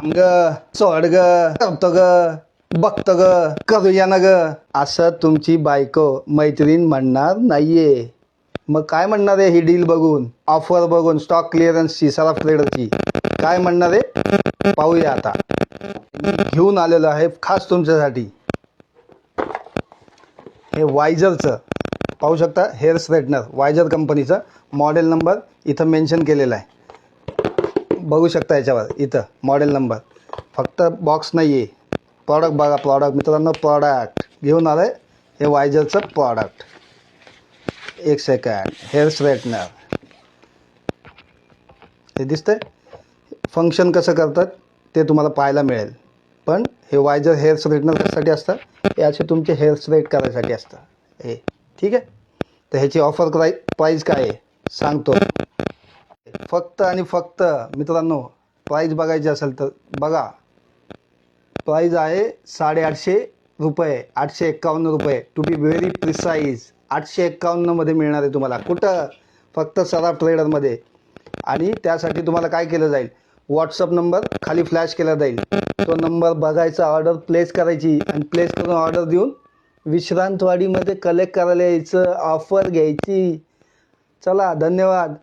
ग सोड ग करतो ग बघतो ग करूया ना ग असं तुमची बायको मैत्रीण म्हणणार नाहीये. मग काय म्हणणार आहे ही डील बघून, ऑफर बघून, स्टॉक क्लिअरन्सची, सराफ ट्रेडरची काय म्हणणार आहे पाहूया आता. घेऊन आलेलं आहे खास तुमच्यासाठी हे वायझरचं, पाहू शकता हेअर स्ट्रेटनर वायझर कंपनीचं. मॉडेल नंबर इथं मेन्शन केलेला आहे, बघू शकता याच्यावर इथं मॉडेल नंबर. फक्त बॉक्स नाही आहे, प्रॉडक्ट बघा. प्रॉडक्ट मित्रांनो, प्रॉडक्ट घेऊन आलं आहे हे वायझरचं प्रॉडक्ट. एक सेकंड, हेअर स्ट्रेटनर हे दिसतंय. फंक्शन कसं करतात ते तुम्हाला पाहायला मिळेल. पण हे वायझर हेअर स्ट्रेटनर कशासाठी असतं, हे असे तुमचे हेअर स्ट्रेट करायसाठी असतं हे, ठीक आहे. तर ह्याची ऑफर प्राईस काय आहे सांगतो. फक्त आणि फक्त मित्रांनो, प्राईस बघायची असेल तर बघा, प्राईज आहे 850 रुपये, 851 रुपये टू बी व्हेरी प्रिसाईज. 851मध्ये मिळणार आहे तुम्हाला. कुठं? फक्त सराफ ट्रेडरमध्ये. आणि त्यासाठी तुम्हाला काय केलं जाईल, व्हॉट्सअप नंबर खाली फ्लॅश केला जाईल. तो नंबर बघायचा, ऑर्डर प्लेस करायची आणि प्लेस करून ऑर्डर देऊन विश्रांतवाडीमध्ये कलेक्ट करायला यायचं, ऑफर घ्यायची. चला, धन्यवाद.